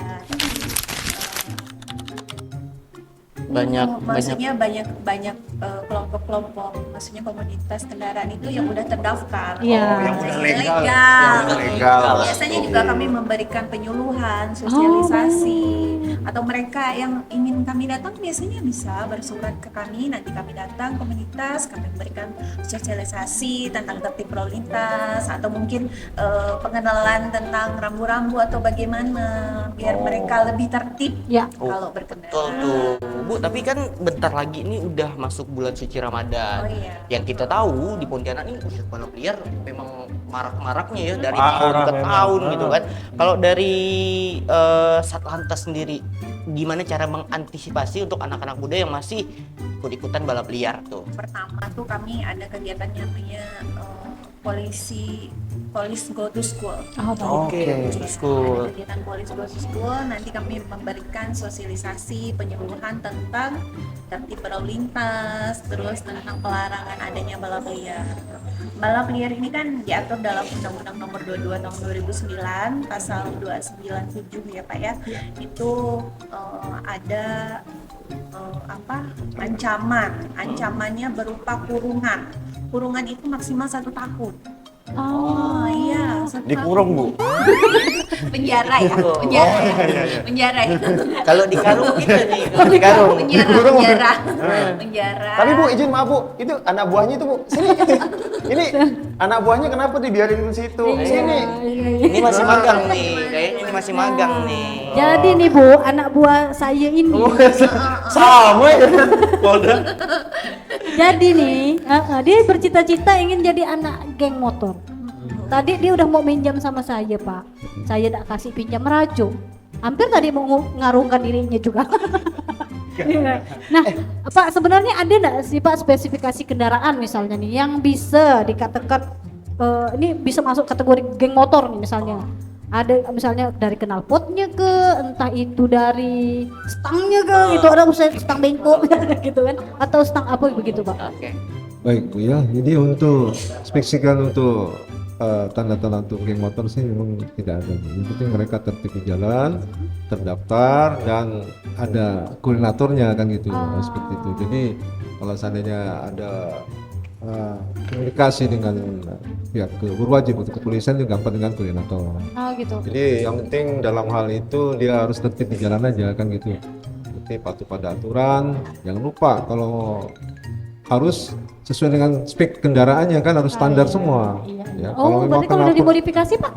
maksudnya banyak kelompok-kelompok, maksudnya komunitas kendaraan itu yang udah terdaftar. Iya. Yang udah Yang legal. legal. Yang udah legal. Biasanya juga kami memberikan penyuluhan, sosialisasi, atau mereka yang ingin kami datang biasanya bisa bersurat ke kami, nanti kami datang komunitas, kami memberikan sosialisasi tentang tertib lalu lintas, atau mungkin pengenalan tentang rambu-rambu atau bagaimana biar mereka lebih tertib Ya. kalau Betul berkendara. tuh, Bu. Tapi kan bentar lagi ini udah masuk bulan suci Ramadan. Oh, iya. Yang kita tahu di Pontianak ini udah balap liar memang marak-maraknya ya dari Parah tahun ke memang. tahun gitu kan. Kalau dari Satlantas sendiri, gimana cara mengantisipasi untuk anak-anak muda yang masih ikut-ikutan balap liar tuh? Pertama tuh kami ada kegiatan yang namanya Police Go to School. Oh, baik. Oke, school. Ada kegiatan Police Go to School, nanti kami memberikan sosialisasi penyuluhan tentang tertib berlalu lintas, terus tentang pelarangan adanya balap liar. Balap liar ini kan diatur dalam Undang-Undang Nomor 22 Tahun 2009, Pasal 297 ya Pak ya. Itu ada ancamannya berupa kurungan itu maksimal 1 tahun. Oh iya, 1 Dikurung, Bu. penjara ya, penjara ya. Kalau di karung gitu nih, kalau di karung. Penjara. Tapi Bu, izin maaf Bu, itu anak buahnya itu Bu. Sini. Ini anak buahnya kenapa dibiarin di situ? Sini. Ini masih magang nih, kayaknya ini masih magang nih. Jadi nih Bu, anak buah saya ini. Sama ya. Polda. Jadi nih, dia bercita-cita ingin jadi anak geng motor. Tadi dia udah mau minjam sama saya Pak. Saya tak kasih pinjam rajo. Hampir tadi mau ngarungkan dirinya juga. Nah, Pak sebenarnya ada nggak sih Pak spesifikasi kendaraan misalnya nih yang bisa dikatakan ini bisa masuk kategori geng motor nih misalnya? Ada misalnya dari knalpotnya ke, entah itu dari stangnya ke, gitu ada misalnya stang bengkok gitu kan, atau stang apa begitu Pak? Oke. Baik Bu ya, jadi untuk spesifikasikan untuk tanda-tanda untuk geng motor sih memang tidak ada. Yang penting mereka tertib di jalan, terdaftar dan ada koordinatornya kan gitu, seperti itu. Jadi kalau seandainya ada komunikasi dengan pihak berwajib untuk kepolisian juga gampang dengan koordinator. Oh gitu. Jadi yang penting dalam hal itu dia harus tertib di jalan aja kan gitu. penting patuh pada aturan. Jangan lupa kalau harus sesuai dengan spek kendaraannya kan harus standar semua. Ya, Oh, berarti kalau udah dimodifikasi Pak?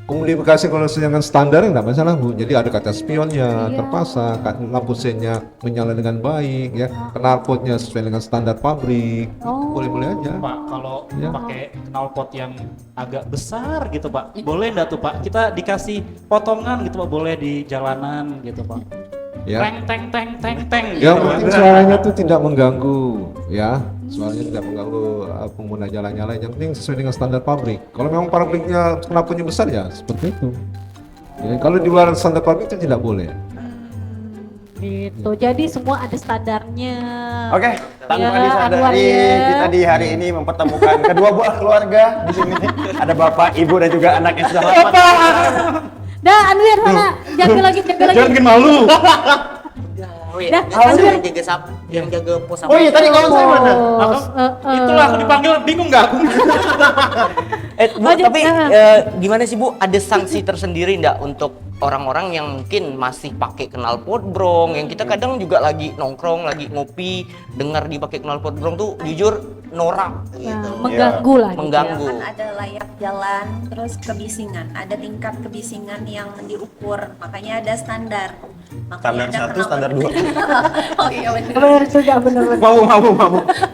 Komunikasi kalau dengan standar nggak masalah Bu. Jadi ada kaca spionnya terpasang, lampu sennya menyala dengan baik, ya, knalpotnya sesuai dengan standar pabrik. Boleh-boleh aja. Pak, kalau Ya. pakai knalpot yang agak besar gitu Pak, boleh nggak tuh Pak? Kita dikasih potongan gitu Pak, boleh di jalanan gitu Pak. Ya. Teng teng teng teng teng. Yang gitu, penting Pak. suaranya tuh tidak mengganggu, ya. Suaranya tidak mengganggu pengguna jalan-jalan. Yang penting sesuai dengan standar pabrik. Kalau memang pabriknya knalpotnya besar ya seperti itu. Ya, kalau di luar standar pabrik itu tidak boleh. Gitu. Jadi semua ada standarnya. Oke, tanpa Ya, disadari Anwar ya. kita di hari ini mempertemukan kedua buah keluarga di sini. Ada bapak, ibu dan juga anak yang sudah lama. Dah, Anwar mana? Jaga lagi, jaga lagi. Jangan bikin malu. Dah, Kan Anwar. yang jaga yang jaga pos Oh iya, tadi kawan saya mana? Itulah aku dipanggil, bingung nggak aku? Bu, Oh, tapi jadi- gimana sih Bu? Ada sanksi tersendiri nggak untuk orang-orang yang mungkin masih pakai knalpot brong? Yang kita kadang juga lagi nongkrong, lagi ngopi, dengar dipakai knalpot brong tuh jujur norak gitu. Mengganggu lah. gitu ya. Mengganggu. Kan ada layak jalan, terus kebisingan, ada tingkat kebisingan yang diukur, makanya ada standar. Standar Makanya ada 1, standar 2. Oh iya benar. Benar juga, benar. Mau.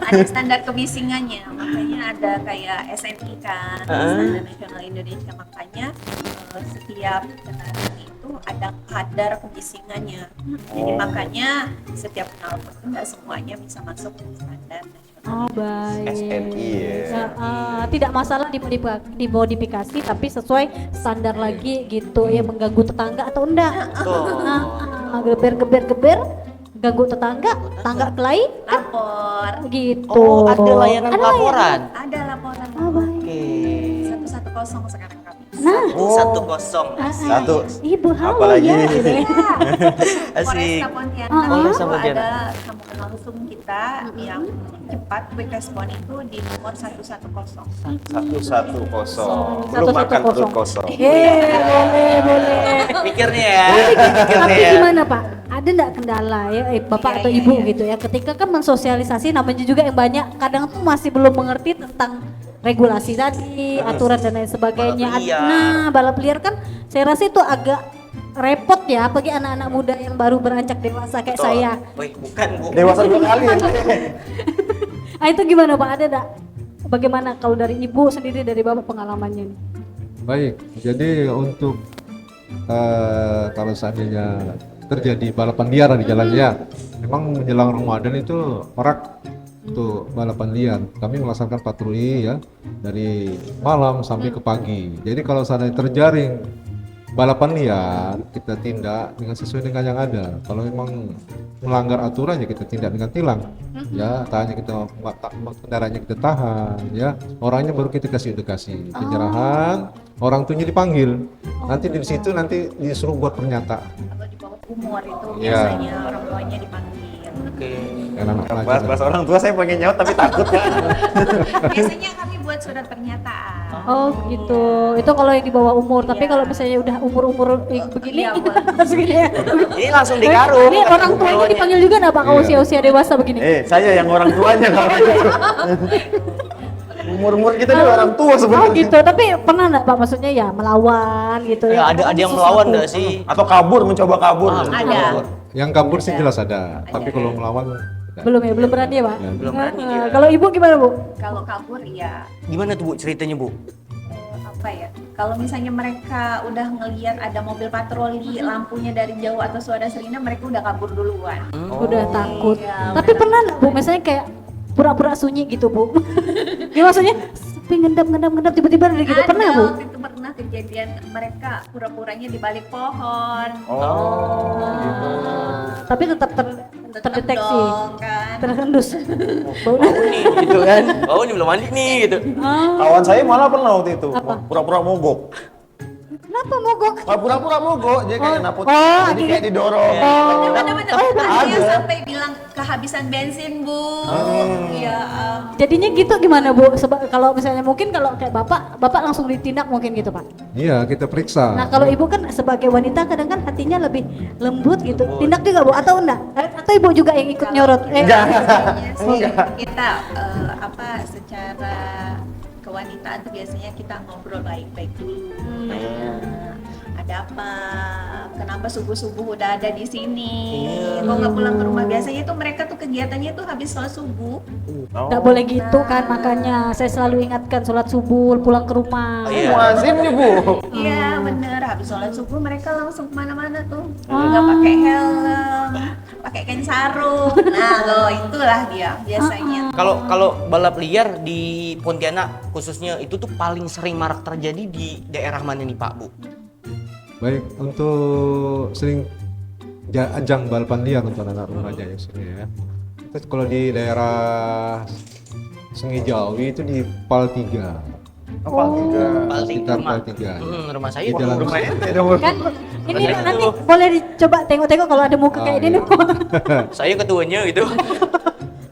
Ada standar kebisingannya, makanya ada kayak SNI kan, Standar Nasional Indonesia, makanya setiap kendaraan itu ada kadar kebisingannya. Jadi makanya setiap knalpot itu nggak semuanya bisa masuk ke standar nasional. Oh, baik. SNI ya. Tidak masalah dimodifikasi tapi sesuai standar lagi gitu ya, mengganggu tetangga atau enggak. Geber-geber ganggu tetangga, tangga kelahi Lapor, gitu. Oh, ada layanan pelaporan. ada laporan. Oke. 110 sekarang kami. Nah, 110. Satu. ibu halo Apalagi? ya gitu ya. Asik. Polresta Pontianak Polresta itu Pontianak. ada sambungan langsung kita yang cepat quick respon itu di nomor 110. 110. Belum makan perut kosong. Boleh. Pikirnya ya. Tapi ya. gimana Pak? Ada enggak kendala ya Bapak atau Ibu gitu ya ketika kan mensosialisasi, namanya juga yang banyak kadang tuh masih belum mengerti tentang regulasi tadi, aturan dan lain sebagainya. Balap liar. Nah, balap liar kan saya rasa itu agak repot ya bagi anak-anak muda yang baru beranjak dewasa kayak saya. Wih, bukan Bu. Dewasa 2 kali. Ah, itu gimana Pak? Ada enggak? Bagaimana kalau dari Ibu sendiri, dari Bapak pengalamannya nih? Baik, jadi untuk kalau seandainya terjadi balapan liar di jalan ya, memang menjelang Ramadan itu marak untuk balapan liar. Kami melaksanakan patroli ya dari malam sampai ke pagi. Jadi kalau seandainya terjaring balapan liar, kita tindak dengan sesuai dengan yang ada. Kalau memang melanggar aturan ya kita tindak dengan tilang. Ya, tahannya kita kendaraannya kita tahan, ya. Orangnya baru kita kasih edukasi, penyerahan, orang tuanya dipanggil. Nanti di situ nanti disuruh buat pernyataan. Kalau di bawah umur itu Iya. biasanya orang tuanya dipanggil. Oke. Karena anak pelajar. Bahas orang tua saya pengen nyaut tapi takut ya. Biasanya kami buat surat pernyataan. Oh gitu. Itu kalau yang di bawah umur. Tapi kalau misalnya udah umur-umur begini, Iya, boleh. segini ya. Ini langsung dikarung. Ini orang tuanya dipanggil juga nggak Pak kalau Iya. usia-usia dewasa begini? Saya yang orang tuanya kalau gitu. Umur-umur kita juga orang tua Oh sebenarnya. gitu. Tapi pernah nggak Pak maksudnya ya melawan gitu Ya, ya? ada yang melawan nggak sih? Atau kabur, mencoba kabur. Ada. Yang kabur sih jelas ada, tapi kalau melawan tidak. Belum ya, belum berani ya Pak? Ya, belum berani Nah, dia. kalau Ibu gimana Bu? Kalau kabur ya Gimana tuh Bu ceritanya Bu? apa ya? Kalau misalnya mereka udah ngelihat ada mobil patroli, lampunya dari jauh atau suara sirine, mereka udah kabur duluan. Udah takut. Iya, Tapi pernah nggak Bu, misalnya kayak pura-pura sunyi gitu Bu? Ya maksudnya sepi ngendap tiba-tiba ada gitu. Pernah Bu? Waktu itu pernah kejadian mereka pura-puranya di balik pohon. Tapi tetap terdeteksi, Dong, kan. terhendus. Bau. Nih gitu kan. Oh, ini belum mandi nih gitu. Ah, Kawan saya malah pernah waktu itu Apa? pura-pura mogok. kenapa Apa mogok? Pura-pura mogok, jadi kayak naput. Oh, Jadi kayak didorong. Bener-bener ada yang ada. sampai bilang kehabisan bensin bu. Ya Jadinya gitu gimana Bu? Kalau misalnya mungkin kalau kayak bapak langsung ditindak mungkin gitu Pak. Iya, kita periksa. Nah kalau ibu kan sebagai wanita kadang kan hatinya lebih lembut gitu. Tindak juga Bu atau enggak? Atau ibu juga yang ikut nyorot? biasanya sih kita secara kewanitaan tuh biasanya kita ngobrol baik-baik dulu. Ada apa? Kenapa subuh-subuh udah ada di sini? Kok nggak pulang ke rumah? Biasanya tuh mereka tuh kegiatannya tuh habis sholat subuh. Nggak boleh gitu kan, makanya saya selalu ingatkan sholat subuh pulang ke rumah. Muazin nih Bu. Iya bener, habis sholat subuh mereka langsung kemana-mana tuh. Nggak pakai helm, pakai kain sarung. Nah loh itulah dia biasanya. Kalau balap liar di Pontianak khususnya itu tuh paling sering marak terjadi di daerah mana nih Pak Bu? Baik, untuk sering ajang balapan liar untuk anak remaja ya sini ya. Terus kalau di daerah Sungai Jawi itu di Pal 3. Sekitar Pal 3. Rumah saya Di jalan Kan ini nanti boleh dicoba tengok-tengok kalau ada muka kayak ini. saya ketuanya gitu.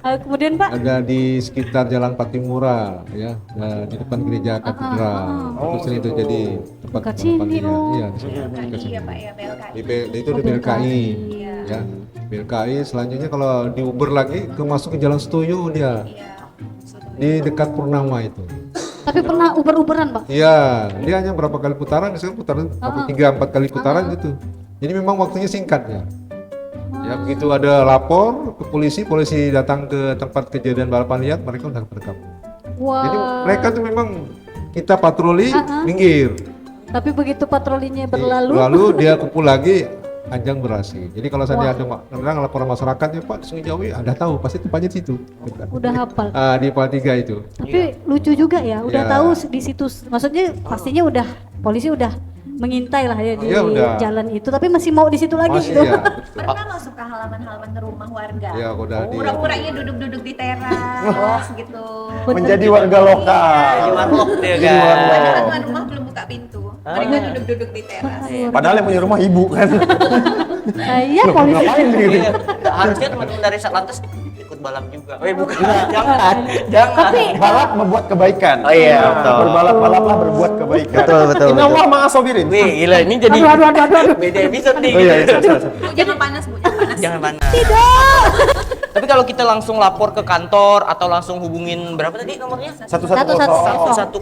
Kemudian Pak, ada di sekitar Jalan Patimura ya, di depan gereja katedral. Itu sering terjadi tempat Dekat balapan sini liar. dong. Iya, di sini. Dekat sini. Iya Pak ya BLKI. Itu di BLKI ya. BLKI selanjutnya kalau di Uber lagi masuk ke Jalan Setuju dia Iya. di dekat Purnama itu. tapi pernah uber-uberan Pak? Iya, dia hanya berapa kali putaran, misalnya putaran 3-4 kali putaran gitu. Jadi memang waktunya singkat ya. Ya begitu ada lapor ke polisi datang ke tempat kejadian balapan liar, mereka udah bergabung. Wah. Jadi mereka tuh memang kita patroli minggir. Tapi begitu patrolinya berlalu, Lalu dia kumpul lagi, ajang berhasil. Jadi kalau saya ada orang laporan masyarakatnya Pak Sungai Jawi, ada tahu pasti tempatnya di situ. udah hafal. Di Pal 3 itu. Tapi lucu juga ya, udah Ya. tahu di situ. Maksudnya pastinya udah polisi udah mengintai lah ya di Ya, udah. jalan itu, tapi masih mau di situ lagi Masih gitu. ya. Betul. Pernah masuk ke halaman-halaman rumah warga. Ya udah di Pura-puranya duduk-duduk di teras gitu. Menjadi warga lokal. Jadi warlock dia Jadi kan. warlock. Padahal tuan rumah belum buka pintu. Mereka duduk-duduk di teras. Padahal yang punya rumah ibu kan. Iya polisi. Ngapain gitu? Iya, harusnya teman-teman dari Satlantas ikut balap juga. Bukan. Jangan. Tapi Balap membuat kebaikan. Oh iya, betul. Berbalap-balaplah berbuat kebaikan. Betul. Inna Allah ma'a sabirin. Wih, gila ini jadi aduh. beda episode nih. Oh iya, gitu. Bu, jangan panas, Bu. Jangan panas. Jangan panas. Tapi kalau kita langsung lapor ke kantor atau langsung hubungin berapa tadi nomornya? 110. 110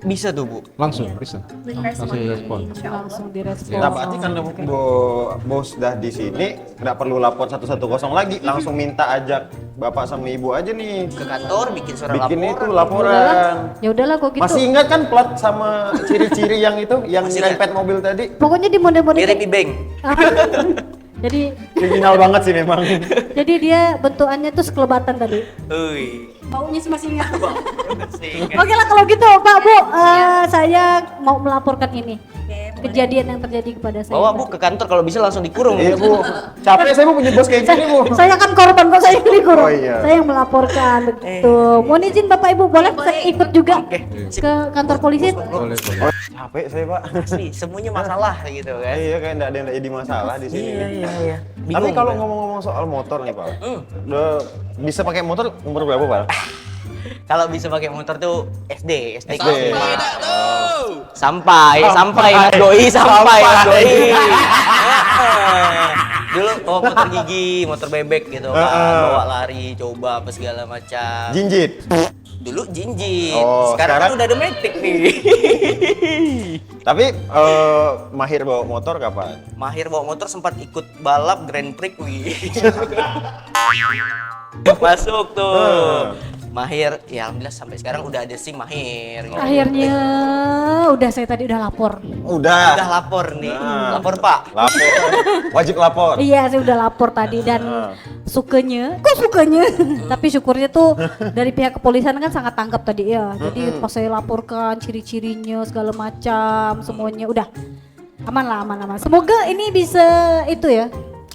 bisa tuh Bu. langsung bisa. Langsung direspon. langsung direspon. Nah, berarti kan bos dah di sini nggak perlu lapor 110 lagi, langsung minta ajak bapak sama ibu aja nih. Ke kantor bikin surat Bikin laporan. itu laporan. Ya udahlah kok gitu. Masih ingat kan plat sama ciri-ciri yang itu, yang Masih nyerempet mobil tadi? Pokoknya di mode-mode Mirip Ibeng. jadi Kriminal banget sih memang. jadi dia bentukannya tuh sekelebatan tadi. Uy. Baunya sih masih ingat. Sih. Oke lah kalau gitu Pak Bu, saya mau melaporkan ini Oke, kejadian yang terjadi kepada saya. Bawa Bu ke kantor kalau bisa langsung dikurung. Iya bu, capek saya mau punya bos kayak gini bu. Saya kan korban kok, saya yang dikurung. Oh, iya. Saya yang melaporkan begitu. Mohon izin Bapak Ibu, boleh saya ikut juga ke kantor polisi? Boleh. Capek saya pak. Asli, semuanya masalah gitu kan. Iya kayak nggak ada yang jadi masalah di sini. Iya. Tapi kalau ngomong-ngomong soal motor nih pak, udah bisa pakai motor umur berapa pak? Kalau bisa pakai motor tuh SD kelas 5. Sampai Mas Doi, sampai Mas Doi. Dulu bawa motor gigi, motor bebek gitu kan, bawa lari, coba apa segala macam. Jinjit. Dulu jinjit, Oh, sekarang kan sekarang- udah ada Matic nih. Tapi mahir bawa motor kapan? Mahir bawa motor sempat ikut balap Grand Prix, wih. Masuk tuh. Mahir, ya alhamdulillah sampai sekarang udah ada SIM Mahir. Gitu. Akhirnya udah saya tadi udah lapor. Udah. Udah lapor nih, lapor Pak. Lapor. Wajib lapor. Iya, saya udah lapor tadi dan sukanya, kok sukanya? Tapi syukurnya tuh dari pihak kepolisian kan sangat tanggap tadi ya. Jadi pas saya laporkan ciri-cirinya segala macam semuanya udah aman lah, aman. Semoga ini bisa itu ya,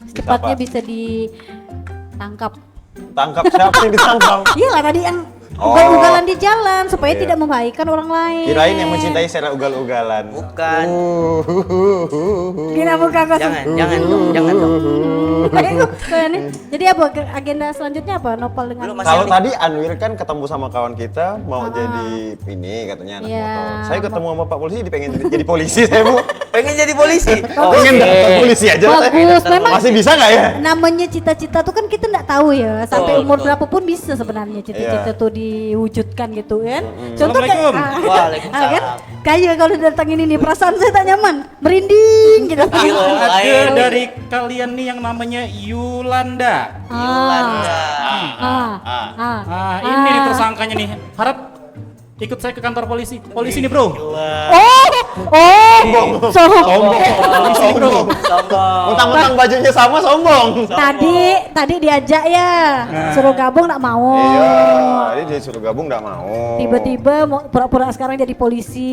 secepatnya apa? bisa ditangkap. Tangkap siapa yang ditangkap? Iya lah tadi yang ugal-ugalan di jalan supaya tidak membahayakan orang lain. Kirain yang mencintai secara ugal-ugalan. Bukan. Gina muka kau. Jangan dong. Ayo, nih. Jadi apa agenda selanjutnya apa? Nopal dengan Belum, Mas Kalau Yanni. tadi Anwir kan ketemu sama kawan kita mau jadi ini katanya anak Iya. motor. Saya ketemu sama Pak Polisi pengen jadi polisi saya Bu. Pengen jadi polisi. Pengen daftar polisi aja. Bagus, memang Masih bisa nggak ya? namanya cita-cita tuh kan kita nggak tahu ya sampai Betul, umur betul. berapapun bisa sebenarnya cita-cita tuh diwujudkan gitu kan. Contoh Assalamualaikum. Waalaikumsalam. kan? Kayak kalau datang ini nih perasaan saya tak nyaman, merinding gitu. Gila, Ada lain. dari kalian nih yang namanya Yulanda. Yolanda. Ini nih tersangkanya nih. Harap ikut saya ke kantor polisi. Polisi nih bro. Polisi nih bro. Sombong. Mentang-mentang bajunya sama sombong. Tadi diajak ya, suruh gabung nggak mau. Iya, ini disuruh gabung nggak mau. Tiba-tiba mau pura-pura sekarang jadi polisi.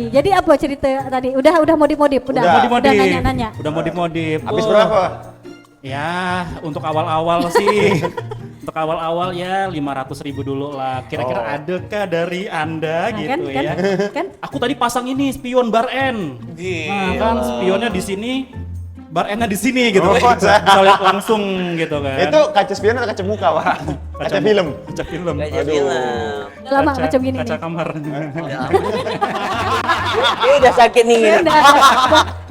Jadi apa cerita tadi? Udah modif-modif, udah Modif-modif. nanya-nanya. Udah modif-modif. Habis Oh. berapa? Ya, untuk awal-awal sih. Untuk awal-awal ya 500.000 dulu lah. Kira-kira adakah dari Anda Nah, gitu kan, ya? kan? Aku tadi pasang ini spion bar N. Nah, kan spionnya di sini, bar N-nya di sini gitu. Oh, Bisa lihat langsung gitu kan. Itu kaca spion atau kaca muka, Pak? Kaca film. Kaca film. Kayak film. Lama macam gini Kaca nih. kamar. Dia udah sakit nih.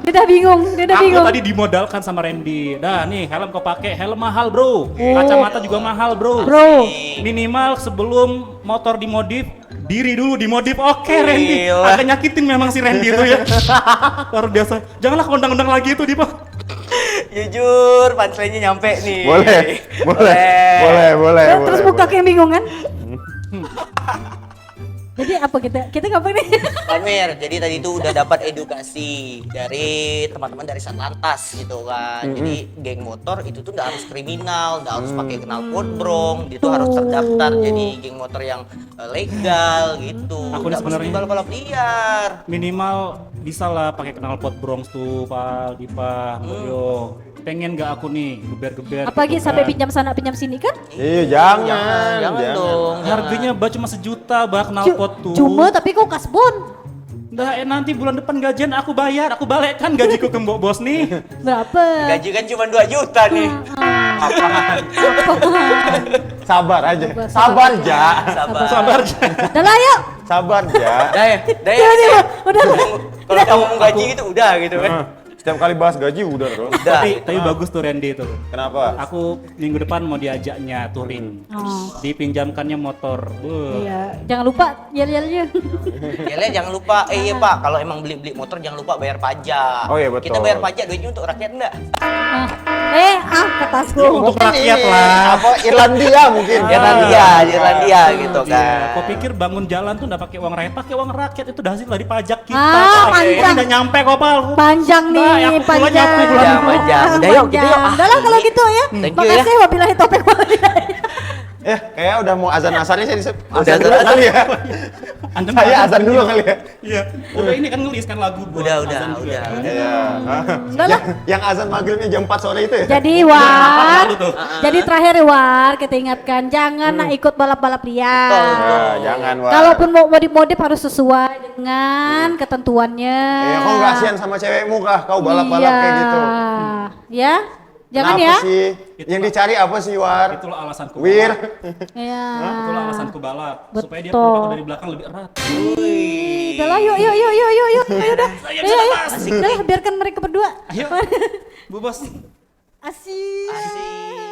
Dia udah bingung, Aku tadi dimodalkan sama Randy. Dah nih helm kau pakai, helm mahal bro. Kacamata juga mahal bro. Bro. Minimal sebelum motor dimodif, diri dulu dimodif. Oke Randy. Gila. Agak nyakitin memang si Randy itu ya. Luar biasa. Janganlah kau undang-undang lagi itu Dipa. Jujur, punchline-nya nyampe nih. Boleh. Terus muka kayak bingung kan? Jadi apa kita ngapain nih? Pamer, jadi tadi itu udah dapat edukasi dari teman-teman dari Satlantas gitu kan. Jadi geng motor itu tuh nggak harus kriminal, nggak harus pakai knalpot brong, itu harus terdaftar jadi geng motor yang legal gitu. Aku Nggak sebenarnya- mesti balap-balap liar. Minimal bisa lah pakai knalpot bronze tuh Pak Dipa. Yo. Pengen gak aku nih geber-geber. Apalagi gitu sampai kan. pinjam sana pinjam sini kan? Iya, Jangan dong. Harganya cuma 1 juta bah knalpot tuh. Cuma tapi kok kasbon Dah nanti bulan depan gajian aku bayar, aku balik kan gajiku ke mbok bos nih. berapa? Gaji kan cuma 2 juta nih. Sabar aja. Sabar, Ja. Sabar. Sabar aja. Udah lah yuk. Sabar, Ja. Dah Udah, ya. udah. Kalau kamu mau gaji gitu udah gitu kan. Setiap kali bahas gaji udah terus. Udah. Tapi bagus tuh Randy tuh. Kenapa? Aku minggu depan mau diajaknya touring. Oh, Dipinjamkannya motor. iya. Jangan lupa yel-yelnya. Ya jangan lupa, iya Pak, kalau emang beli motor jangan lupa bayar pajak. Oh iya, betul. Kita bayar pajak duitnya untuk rakyat enggak? Kertasku. Ya, untuk rakyat ini, lah. Apa Irlandia mungkin? Irlandia, di Irlandia gitu Iya, kan. kau pikir bangun jalan tuh nggak pakai uang rakyat, pakai uang rakyat itu hasil dari pajak kita. Ah, Ini panjang. udah nyampe kok Pal. Panjang nih, Nah, aku pulang panjang. nyapu bulan depan. Panjang. Udah yuk, gitu yuk. Udah lah kalau gitu ya. Thank you Makasih wabillahi taufiq walhidayah. Kayak udah mau azan asarnya saya Udah azan dulu azan. kali ya. Anda Saya azan dulu kali ya. Iya. Udah ini kan ngelis kan lagu buat Udah. azan juga. Iya. Udah lah. Yang azan maghribnya jam 4 sore itu ya? Jadi War, Lalu tuh. jadi terakhir War, kita ingatkan jangan nak ikut balap-balap liar. Ya, jangan, Wak. Kalaupun mau modif-modif harus sesuai dengan ketentuannya. Iya, kau nggak kasihan sama cewekmu kah? Kau balap-balap kayak gitu. Ya, jangan Kenapa ya. sih? Yang dicari apa sih, War? Itulah alasanku. Wir. balap. Ya. Itulah alasanku balap supaya dia Betul. peluk aku dari belakang lebih erat. Udah lah, yuk. Ayo udah. Udah lah, biarkan mereka berdua. Ayo. Bu Bos. Asik. Asik.